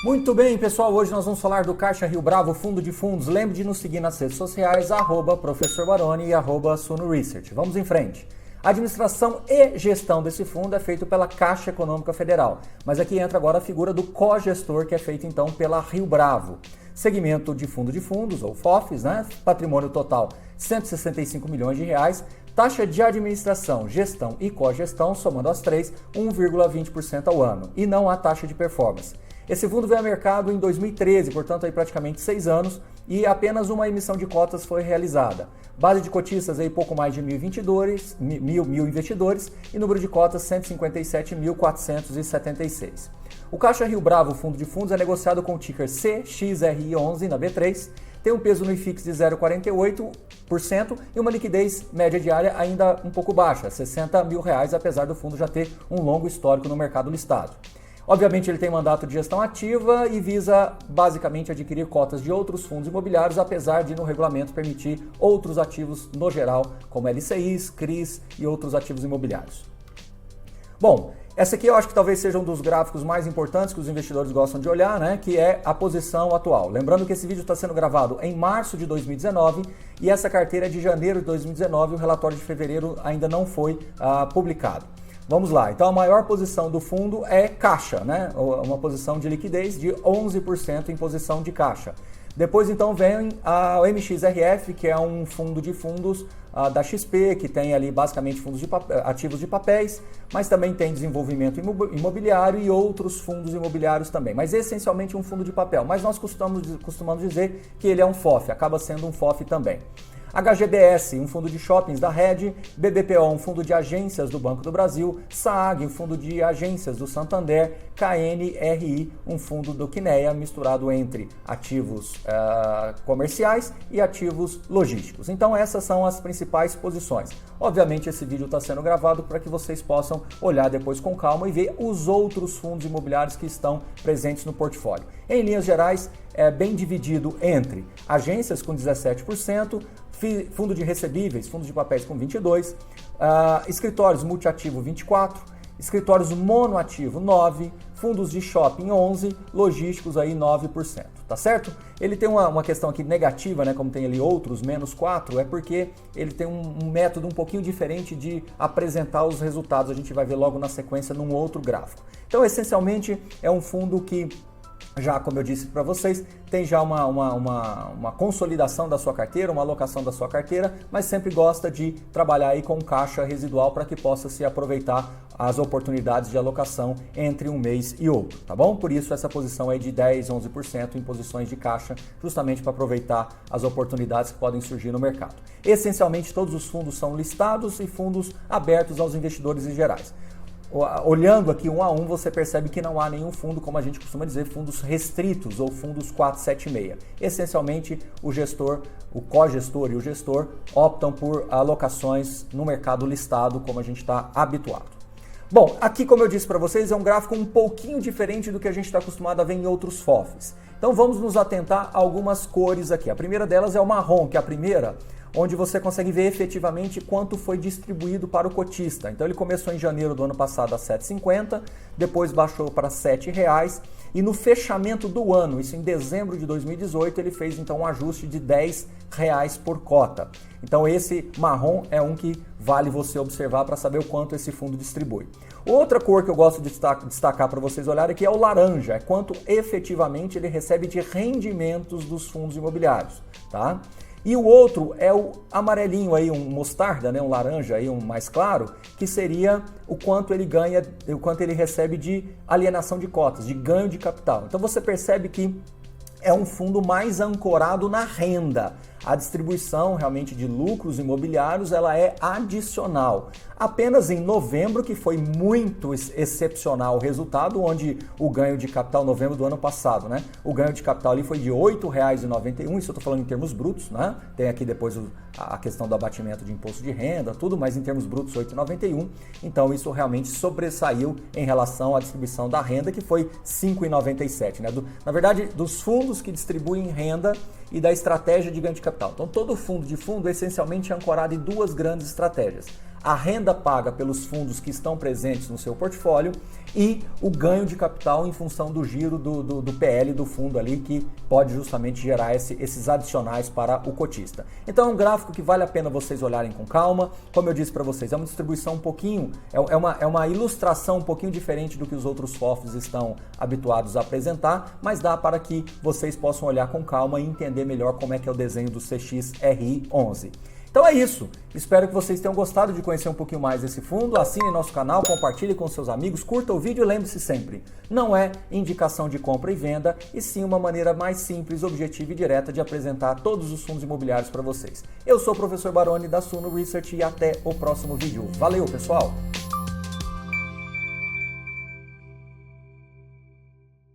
Muito bem, pessoal, hoje nós vamos falar do Caixa Rio Bravo Fundo de Fundos. Lembre de nos seguir nas redes sociais, @Professor Baroni e @Suno Research. Vamos em frente. A administração e gestão desse fundo é feito pela Caixa Econômica Federal, mas aqui entra agora a figura do cogestor, que é feito então pela Rio Bravo. Segmento de fundo de fundos, ou FOFs, né? Patrimônio total 165 milhões de reais. Taxa de administração, gestão e cogestão, somando as três, 1,20% ao ano. E não há taxa de performance. Esse fundo veio ao mercado em 2013, portanto aí praticamente 6 anos, e apenas uma emissão de cotas foi realizada. Base de cotistas aí pouco mais de mil investidores e número de cotas 157.476. O Caixa Rio Bravo Fundo de Fundos é negociado com o ticker CXRI11 na B3, tem um peso no IFIX de 0,48% e uma liquidez média diária ainda um pouco baixa, R$60 mil, apesar do fundo já ter um longo histórico no mercado listado. Obviamente ele tem mandato de gestão ativa e visa basicamente adquirir cotas de outros fundos imobiliários, apesar de no regulamento permitir outros ativos no geral, como LCIs, CRIs e outros ativos imobiliários. Bom, essa aqui eu acho que talvez seja um dos gráficos mais importantes que os investidores gostam de olhar, né? Que é a posição atual. Lembrando que esse vídeo está sendo gravado em março de 2019 e essa carteira é de janeiro de 2019 e o relatório de fevereiro ainda não foi publicado. Vamos lá, então a maior posição do fundo é caixa, né? Uma posição de liquidez de 11% em posição de caixa. Depois então vem a MXRF, que é um fundo de fundos da XP, que tem ali basicamente fundos de ativos de papéis, mas também tem desenvolvimento imobiliário e outros fundos imobiliários também, mas essencialmente um fundo de papel. Mas nós costumamos dizer que ele é um FOF, acaba sendo um FOF também. HGBS, um fundo de shoppings da Rede, BBPO, um fundo de agências do Banco do Brasil, SAAG, um fundo de agências do Santander, KNRI, um fundo do Kinea, misturado entre ativos comerciais e ativos logísticos. Então essas são as principais posições. Obviamente esse vídeo está sendo gravado para que vocês possam olhar depois com calma e ver os outros fundos imobiliários que estão presentes no portfólio. Em linhas gerais, é bem dividido entre agências com 17%, fundo de recebíveis, fundos de papéis com 22%, escritórios multiativo 24%, escritórios monoativo 9%, fundos de shopping 11%, logísticos aí 9%, tá certo? Ele tem uma questão aqui negativa, né, como tem ali outros, menos 4%, é porque ele tem um método um pouquinho diferente de apresentar os resultados, a gente vai ver logo na sequência num outro gráfico. Então, essencialmente, é um fundo que já, como eu disse para vocês, tem já uma consolidação da sua carteira, uma alocação da sua carteira, mas sempre gosta de trabalhar aí com caixa residual para que possa se aproveitar as oportunidades de alocação entre um mês e outro, tá bom? Por isso essa posição aí de 10, 11% em posições de caixa, justamente para aproveitar as oportunidades que podem surgir no mercado. Essencialmente todos os fundos são listados e fundos abertos aos investidores em gerais. Olhando aqui um a um, você percebe que não há nenhum fundo, como a gente costuma dizer, fundos restritos ou fundos 476. Essencialmente, o gestor, o cogestor e o gestor optam por alocações no mercado listado, como a gente está habituado. Bom, aqui, como eu disse para vocês, é um gráfico um pouquinho diferente do que a gente está acostumado a ver em outros FOFs. Então vamos nos atentar a algumas cores aqui. A primeira delas é o marrom, que é a primeira, onde você consegue ver efetivamente quanto foi distribuído para o cotista. Então ele começou em janeiro do ano passado a R$ 7,50, depois baixou para R$ 7,00 e no fechamento do ano, isso em dezembro de 2018, ele fez então um ajuste de R$ 10 por cota. Então esse marrom é um que vale você observar para saber o quanto esse fundo distribui. Outra cor que eu gosto de destacar para vocês olharem aqui é o laranja, é quanto efetivamente ele recebe de rendimentos dos fundos imobiliários, tá? E o outro é o amarelinho aí, um mostarda, né, um laranja aí, um mais claro, que seria o quanto ele ganha, o quanto ele recebe de alienação de cotas, de ganho de capital. Então você percebe que é um fundo mais ancorado na renda. A distribuição realmente de lucros imobiliários ela é adicional. Apenas em novembro, que foi muito excepcional o resultado, onde o ganho de capital, novembro do ano passado, né? O ganho de capital ali foi de R$ 8,91, isso eu estou falando em termos brutos, né? Tem aqui depois a questão do abatimento de imposto de renda, tudo, mas em termos brutos R$ 8,91. Então isso realmente sobressaiu em relação à distribuição da renda, que foi R$ 5,97, né? Na verdade, dos fundos que distribuem renda e da estratégia de ganho de capital. Então todo fundo de fundo é essencialmente ancorado em duas grandes estratégias. a renda paga pelos fundos que estão presentes no seu portfólio e o ganho de capital em função do giro do PL do fundo ali, que pode justamente gerar esses adicionais para o cotista. Então é um gráfico que vale a pena vocês olharem com calma. Como eu disse para vocês, é uma distribuição um pouquinho, é uma ilustração um pouquinho diferente do que os outros FOFs estão habituados a apresentar, mas dá para que vocês possam olhar com calma e entender melhor como é que é o desenho do CXRI11. Então é isso, espero que vocês tenham gostado de conhecer um pouquinho mais desse fundo, assine nosso canal, compartilhe com seus amigos, curta o vídeo e lembre-se sempre, não é indicação de compra e venda, e sim uma maneira mais simples, objetiva e direta de apresentar todos os fundos imobiliários para vocês. Eu sou o professor Baroni da Suno Research e até o próximo vídeo. Valeu, pessoal!